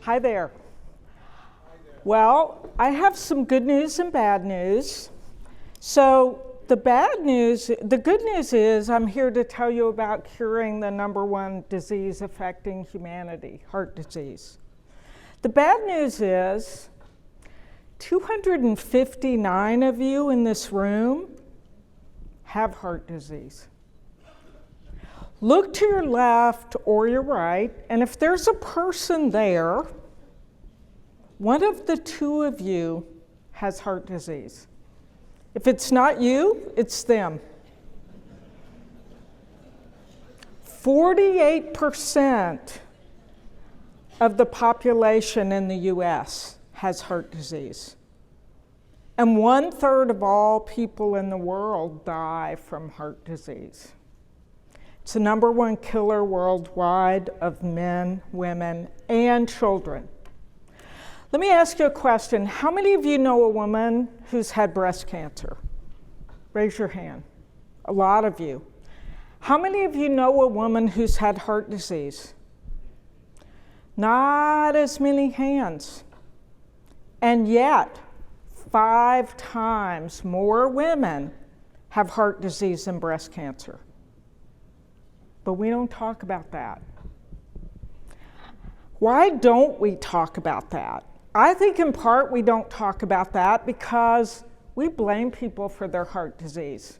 Hi there. Well, I have some good news and bad news. So the good news is I'm here to tell you about curing the number one disease affecting humanity, heart disease. The bad news is 259 of you in this room have heart disease. Look to your left or your right, and if there's a person there, one of the two of you has heart disease. If it's not you, it's them. 48% of the population in the US has heart disease. And 1/3 of all people in the world die from heart disease. It's the number one killer worldwide of men, women, and children. Let me ask you a question. How many of you know a woman who's had breast cancer? Raise your hand. A lot of you. How many of you know a woman who's had heart disease? Not as many hands. And yet, 5 times more women have heart disease than breast cancer. But we don't talk about that. Why don't we talk about that? I think in part we don't talk about that because we blame people for their heart disease.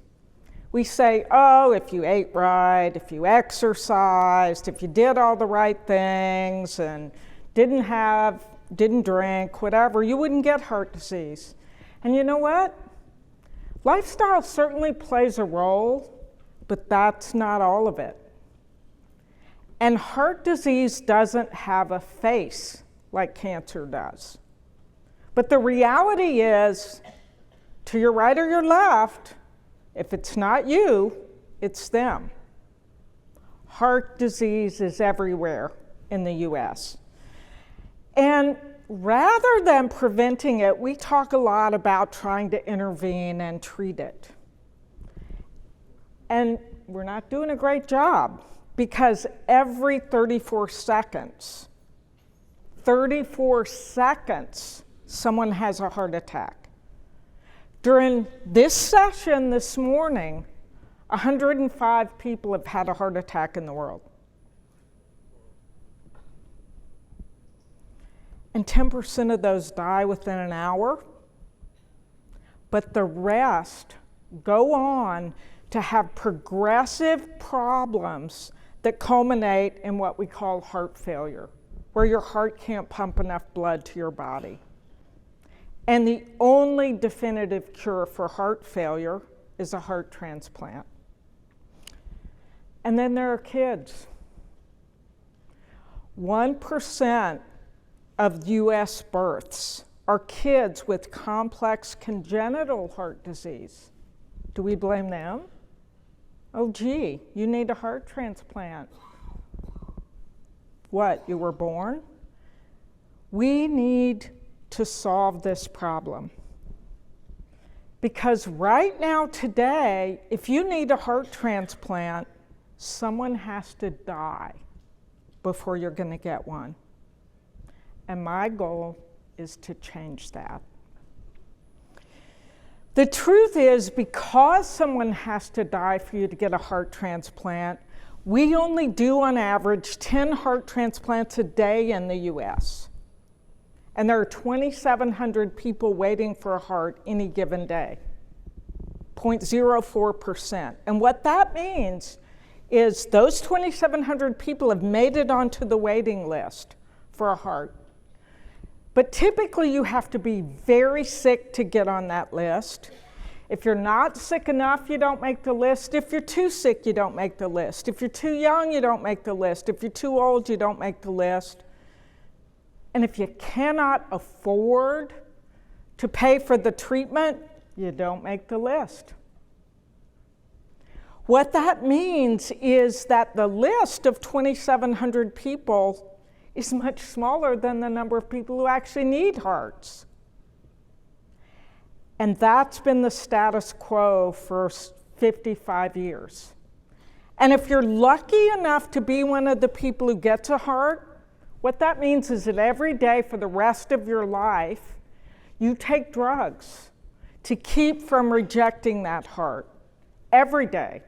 We say, oh, if you ate right, if you exercised, if you did all the right things and didn't drink, whatever, you wouldn't get heart disease. And you know what? Lifestyle certainly plays a role, but that's not all of it. And heart disease doesn't have a face like cancer does. But the reality is, to your right or your left, if it's not you, it's them. Heart disease is everywhere in the US. And rather than preventing it, we talk a lot about trying to intervene and treat it. And we're not doing a great job. Because every 34 seconds, someone has a heart attack. During this session this morning, 105 people have had a heart attack in the world. And 10% of those die within an hour, but the rest go on to have progressive problems that culminate in what we call heart failure, where your heart can't pump enough blood to your body. And the only definitive cure for heart failure is a heart transplant. And then there are kids. 1% of US births are kids with complex congenital heart disease. Do we blame them? Oh, gee, you need a heart transplant. What, you were born? We need to solve this problem. Because right now, today, if you need a heart transplant, someone has to die before you're going to get one. And my goal is to change that. The truth is, because someone has to die for you to get a heart transplant, we only do on average 10 heart transplants a day in the US. And there are 2,700 people waiting for a heart any given day, 0.04%. And what that means is those 2,700 people have made it onto the waiting list for a heart. But typically you have to be very sick to get on that list. If you're not sick enough, you don't make the list. If you're too sick, you don't make the list. If you're too young, you don't make the list. If you're too old, you don't make the list. And if you cannot afford to pay for the treatment, you don't make the list. What that means is that the list of 2,700 people is much smaller than the number of people who actually need hearts. And that's been the status quo for 55 years. And if you're lucky enough to be one of the people who gets a heart, What that means is that every day for the rest of your life, you take drugs to keep from rejecting that heart. Every day,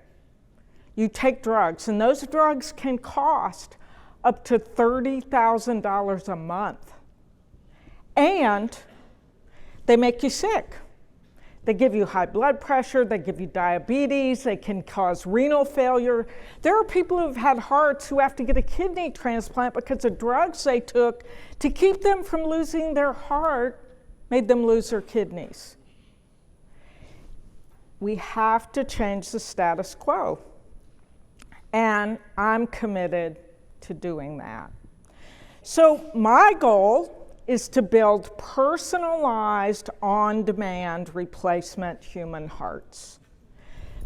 you take drugs, and those drugs can cost up to $30,000 a month. And they make you sick. They give you high blood pressure, they give you diabetes, they can cause renal failure. There are people who've had hearts who have to get a kidney transplant because the drugs they took to keep them from losing their heart made them lose their kidneys. We have to change the status quo. And I'm committed to doing that. So my goal is to build personalized, on-demand replacement human hearts.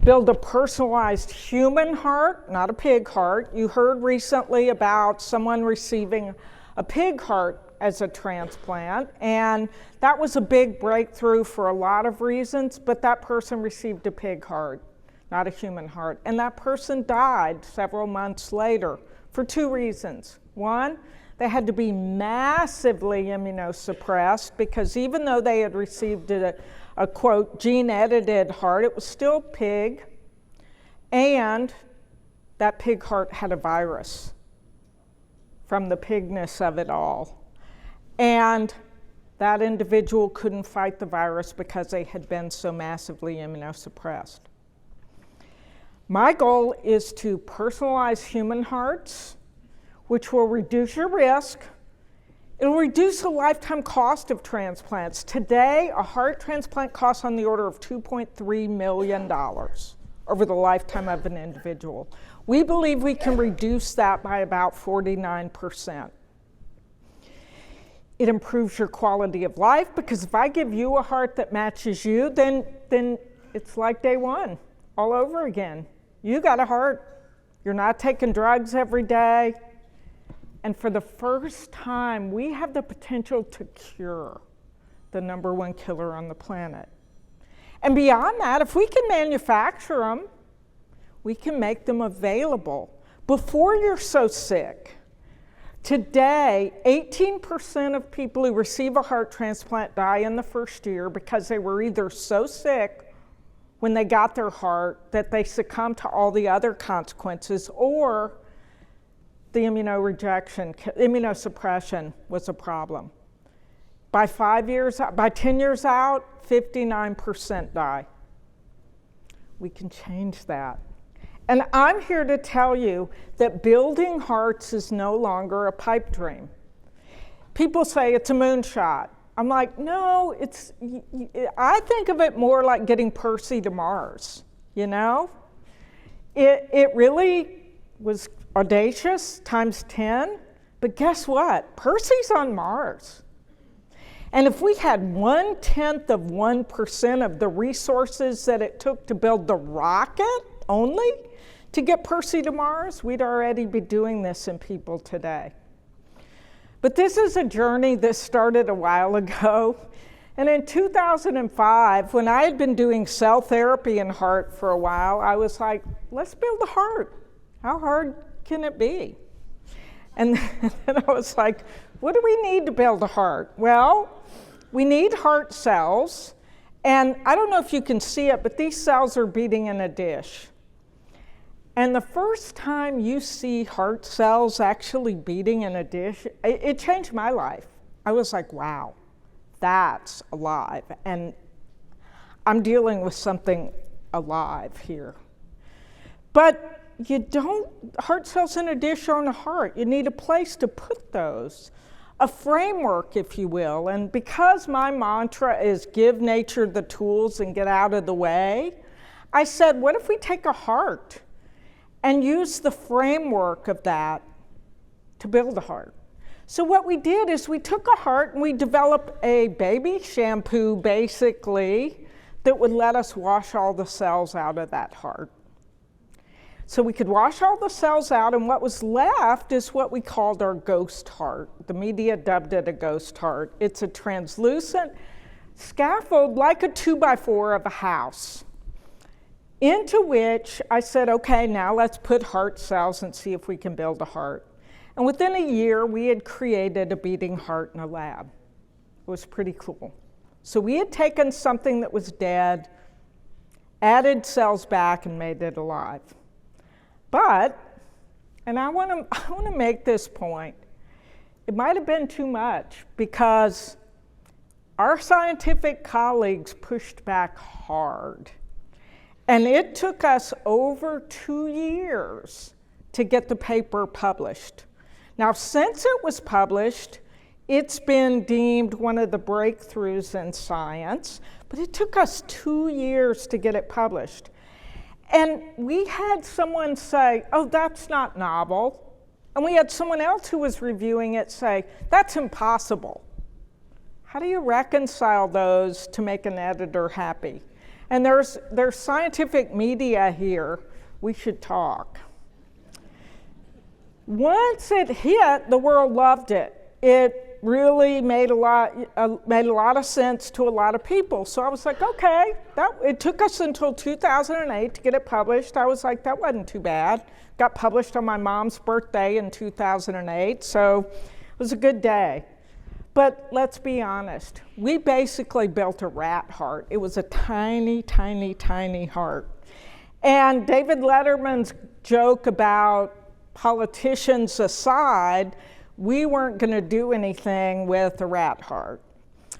Build a personalized human heart, not a pig heart. You heard recently about someone receiving a pig heart as a transplant, and that was a big breakthrough for a lot of reasons, but that person received a pig heart, not a human heart. And that person died several months later for two reasons. One, they had to be massively immunosuppressed because even though they had received a quote, gene-edited heart, it was still pig, and that pig heart had a virus from the pigness of it all. And that individual couldn't fight the virus because they had been so massively immunosuppressed. My goal is to personalize human hearts, which will reduce your risk. It'll reduce the lifetime cost of transplants. Today, a heart transplant costs on the order of $2.3 million over the lifetime of an individual. We believe we can reduce that by about 49%. It improves your quality of life because if I give you a heart that matches you, then it's like day one, all over again. You got a heart. You're not taking drugs every day. And for the first time, we have the potential to cure the number one killer on the planet. And beyond that, if we can manufacture them, we can make them available before you're so sick. Today, 18% of people who receive a heart transplant die in the first year because they were either so sick when they got their heart that they succumbed to all the other consequences, or the immunosuppression was a problem. By 10 years out, 59% die. We can change that. And I'm here to tell you that building hearts is no longer a pipe dream. People say it's a moonshot. I'm like, no, I think of it more like getting Percy to Mars, you know? It really was audacious times 10, but guess what? Percy's on Mars. And if we had 0.1% of the resources that it took to build the rocket only to get Percy to Mars, we'd already be doing this in people today. But this is a journey that started a while ago. And in 2005, when I had been doing cell therapy in heart for a while, I was like, let's build a heart. How hard can it be? And then I was like, what do we need to build a heart? Well, we need heart cells. And I don't know if you can see it, but these cells are beating in a dish. And the first time you see heart cells actually beating in a dish, it changed my life. I was like, wow, that's alive. And I'm dealing with something alive here. But heart cells in a dish aren't a heart. You need a place to put those, a framework, if you will. And because my mantra is give nature the tools and get out of the way, I said, what if we take a heart and use the framework of that to build a heart? So what we did is we took a heart and we developed a baby shampoo, basically, that would let us wash all the cells out of that heart. So we could wash all the cells out, and what was left is what we called our ghost heart. The media dubbed it a ghost heart. It's a translucent scaffold like a 2x4 of a house, into which I said, okay, now let's put heart cells and see if we can build a heart. And within a year, we had created a beating heart in a lab. It was pretty cool. So we had taken something that was dead, added cells back, and made it alive. But, and I want to make this point, it might have been too much because our scientific colleagues pushed back hard. And it took us over 2 years to get the paper published. Now, since it was published, it's been deemed one of the breakthroughs in science, but it took us 2 years to get it published. And we had someone say, oh, that's not novel. And we had someone else who was reviewing it say, that's impossible. How do you reconcile those to make an editor happy? And there's scientific media here. We should talk. Once it hit, the world loved it. It really made a lot of sense to a lot of people. So I was like, okay, it took us until 2008 to get it published. I was like, that wasn't too bad. Got published on my mom's birthday in 2008, so it was a good day. But let's be honest, we basically built a rat heart. It was a tiny, tiny, tiny heart. And David Letterman's joke about politicians aside, we weren't going to do anything with a rat heart.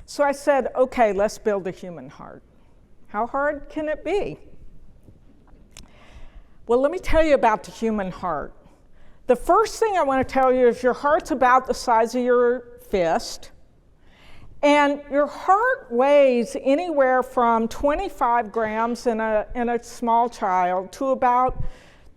So I said, okay, let's build a human heart. How hard can it be? Well, let me tell you about the human heart. The first thing I want to tell you is your heart's about the size of your fist, and your heart weighs anywhere from 25 grams in a small child to about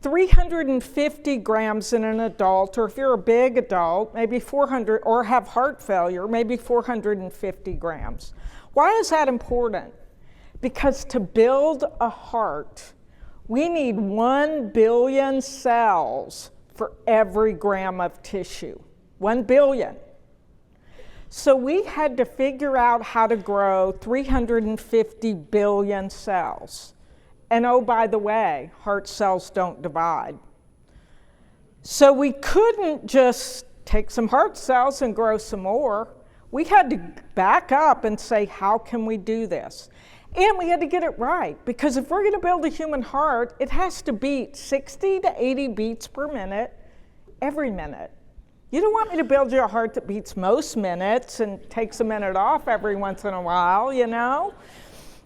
350 grams in an adult, or if you're a big adult, maybe 400, or have heart failure, maybe 450 grams. Why is that important? Because to build a heart, we need 1 billion cells for every gram of tissue. 1 billion. So we had to figure out how to grow 350 billion cells. And oh, by the way, heart cells don't divide. So we couldn't just take some heart cells and grow some more. We had to back up and say, how can we do this? And we had to get it right, because if we're going to build a human heart, it has to beat 60 to 80 beats per minute every minute. You don't want me to build you a heart that beats most minutes and takes a minute off every once in a while, you know?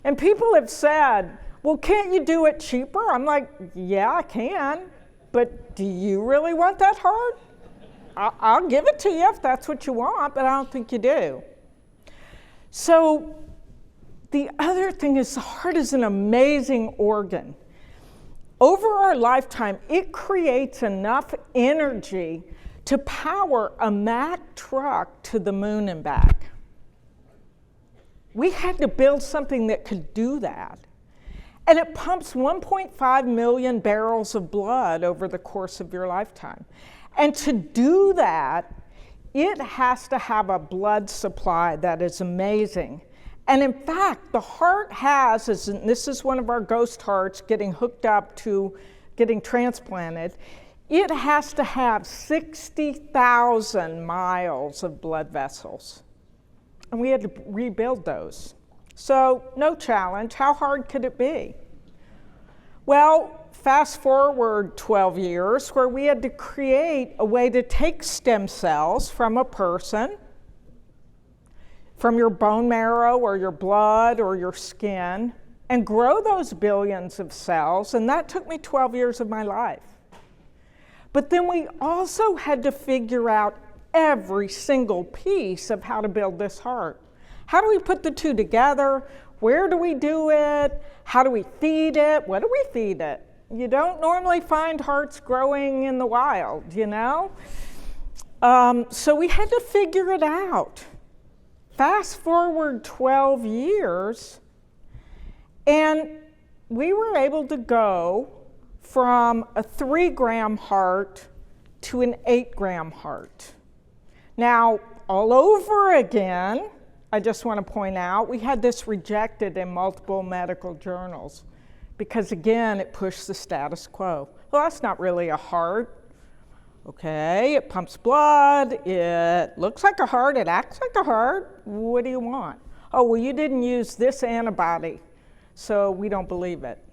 And people have said, well, can't you do it cheaper? I'm like, yeah, I can, but do you really want that heart? I'll give it to you if that's what you want, but I don't think you do. So the other thing is the heart is an amazing organ. Over our lifetime, it creates enough energy to power a Mack truck to the moon and back. We had to build something that could do that. And it pumps 1.5 million barrels of blood over the course of your lifetime. And to do that, it has to have a blood supply that is amazing. And in fact, the heart has, and this is one of our ghost hearts getting hooked up to getting transplanted, it has to have 60,000 miles of blood vessels. And we had to rebuild those. So no challenge. How hard could it be? Well, fast forward 12 years where we had to create a way to take stem cells from a person, from your bone marrow or your blood or your skin, and grow those billions of cells. And that took me 12 years of my life. But then we also had to figure out every single piece of how to build this heart. How do we put the two together? Where do we do it? How do we feed it? What do we feed it? You don't normally find hearts growing in the wild, you know? So we had to figure it out. Fast forward 12 years, and we were able to go from a 3-gram heart to an 8-gram heart. Now, all over again, I just want to point out, we had this rejected in multiple medical journals because, again, it pushed the status quo. Well, that's not really a heart. Okay, it pumps blood, it looks like a heart, it acts like a heart. What do you want? Oh, well, you didn't use this antibody, so we don't believe it.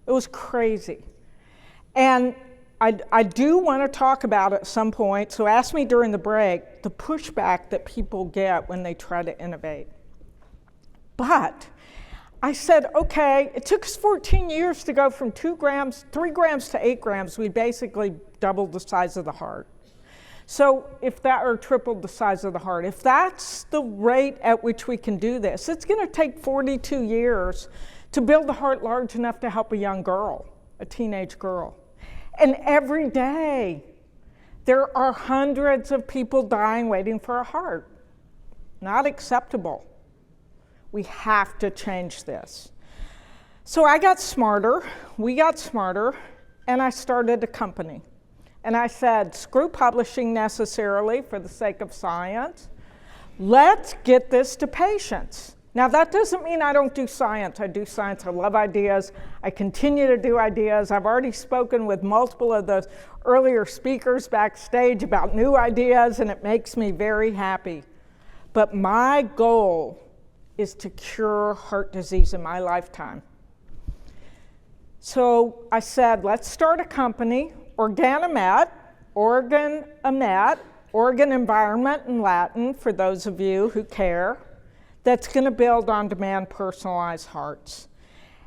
It was crazy. And I do want to talk about at some point, so ask me during the break, the pushback that people get when they try to innovate. But I said, okay, it took us 14 years to go from 3 grams to 8 grams. We basically doubled the size of the heart. So if that, or tripled the size of the heart, if that's the rate at which we can do this, it's going to take 42 years to build a heart large enough to help a young girl, a teenage girl. And every day, there are hundreds of people dying waiting for a heart. Not acceptable. We have to change this. So I got smarter, we got smarter, and I started a company. And I said, screw publishing necessarily for the sake of science. Let's get this to patients. Now that doesn't mean I don't do science. I do science, I love ideas. I continue to do ideas. I've already spoken with multiple of the earlier speakers backstage about new ideas, and it makes me very happy. But my goal is to cure heart disease in my lifetime. So I said, let's start a company, Organomet, organ environment in Latin, for those of you who care, that's going to build on-demand personalized hearts.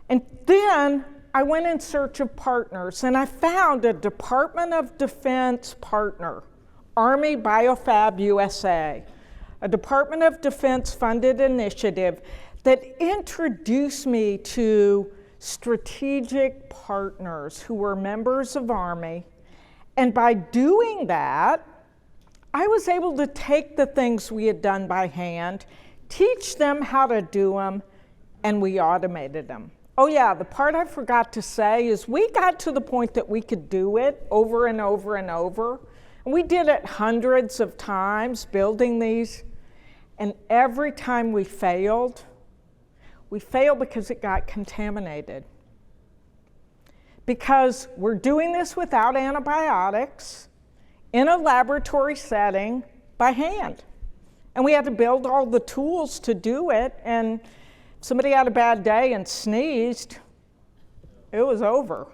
And then I went in search of partners, and I found a Department of Defense partner, Army Biofab USA, a Department of Defense funded initiative that introduced me to strategic partners who were members of Army. And by doing that, I was able to take the things we had done by hand, teach them how to do them, and we automated them. Oh yeah, the part I forgot to say is we got to the point that we could do it over and over and over. And we did it hundreds of times, building these. And every time we failed because it got contaminated. Because we're doing this without antibiotics, in a laboratory setting, by hand. And we had to build all the tools to do it, and if somebody had a bad day and sneezed, it was over.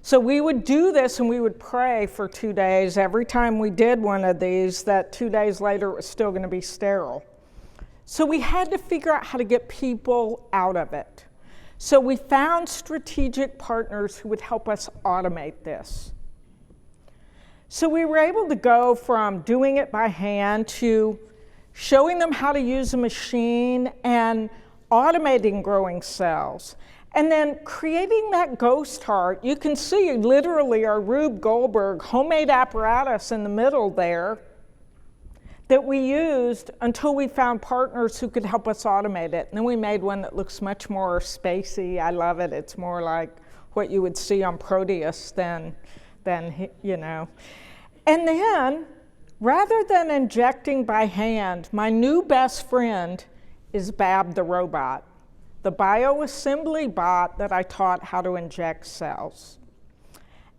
So we would do this and we would pray for 2 days every time we did one of these, that 2 days later it was still going to be sterile. So we had to figure out how to get people out of it. So we found strategic partners who would help us automate this. So we were able to go from doing it by hand to showing them how to use a machine and automating growing cells. And then creating that ghost heart. You can see literally our Rube Goldberg homemade apparatus in the middle there that we used until we found partners who could help us automate it. And then we made one that looks much more spacey. I love it. It's more like what you would see on Proteus than you know. And then, rather than injecting by hand, my new best friend is Bab the robot, the bioassembly bot that I taught how to inject cells.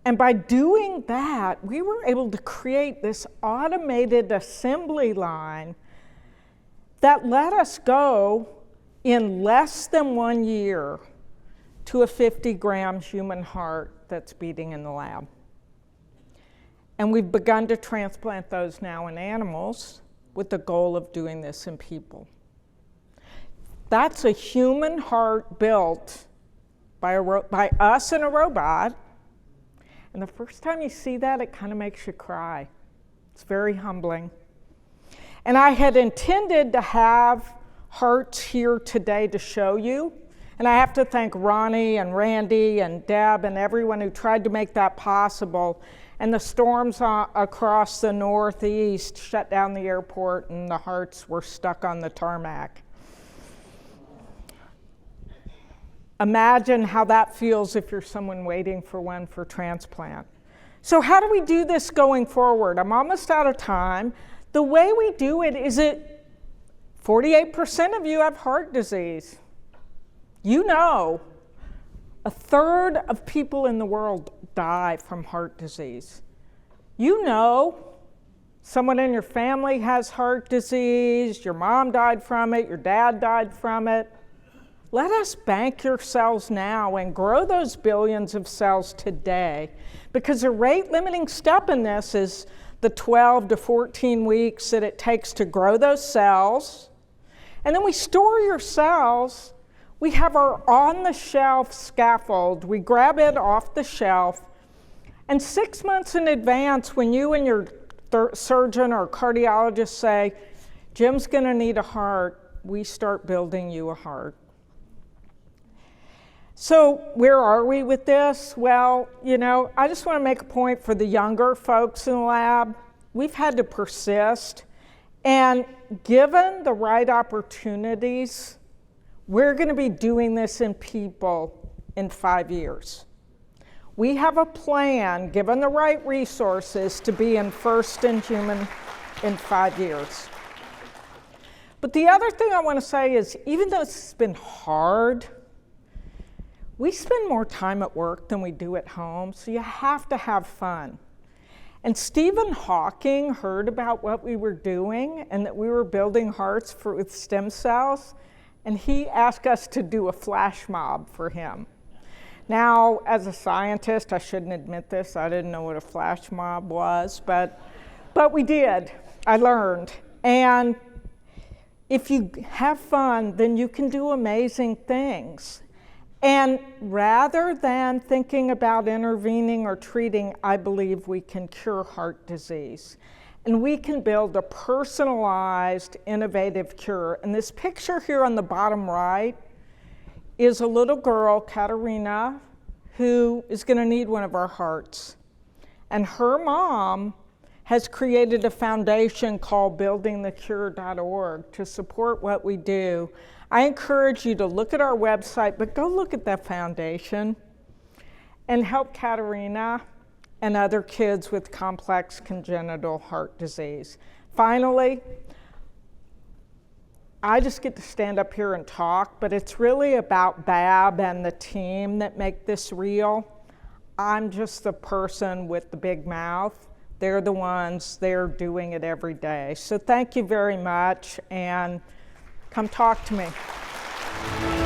And by doing that, we were able to create this automated assembly line that let us go in less than 1 year to a 50-gram human heart that's beating in the lab. And we've begun to transplant those now in animals with the goal of doing this in people. That's a human heart built by us and a robot. And the first time you see that, it kind of makes you cry. It's very humbling. And I had intended to have hearts here today to show you. And I have to thank Ronnie and Randy and Deb and everyone who tried to make that possible. And the storms across the Northeast shut down the airport, and the hearts were stuck on the tarmac. Imagine how that feels if you're someone waiting for one for transplant. So how do we do this going forward? I'm almost out of time. The way we do it is 48% of you have heart disease. You know, 1/3 of people in the world die from heart disease. You know someone in your family has heart disease, your mom died from it, your dad died from it. Let us bank your cells now and grow those billions of cells today, because the rate-limiting step in this is the 12 to 14 weeks that it takes to grow those cells. And then we store your cells. We have our on-the-shelf scaffold. We grab it off the shelf. And 6 months in advance, when you and your surgeon or cardiologist say, Jim's going to need a heart, we start building you a heart. So where are we with this? Well, I just want to make a point for the younger folks in the lab. We've had to persist. And given the right opportunities, we're going to be doing this in people in 5 years. We have a plan, given the right resources, to be in first in human in 5 years. But the other thing I want to say is, even though it's been hard, we spend more time at work than we do at home, so you have to have fun. And Stephen Hawking heard about what we were doing and that we were building hearts with stem cells, and he asked us to do a flash mob for him. Now, as a scientist, I shouldn't admit this, I didn't know what a flash mob was, but we did. I learned. And if you have fun, then you can do amazing things. And rather than thinking about intervening or treating, I believe we can cure heart disease. And we can build a personalized, innovative cure. And this picture here on the bottom right is a little girl, Katerina, who is going to need one of our hearts. And her mom has created a foundation called buildingthecure.org to support what we do. I encourage you to look at our website, but go look at that foundation and help Katerina and other kids with complex congenital heart disease. Finally, I just get to stand up here and talk, but it's really about Bab and the team that make this real. I'm just the person with the big mouth. They're the ones, they're doing it every day. So thank you very much, and come talk to me.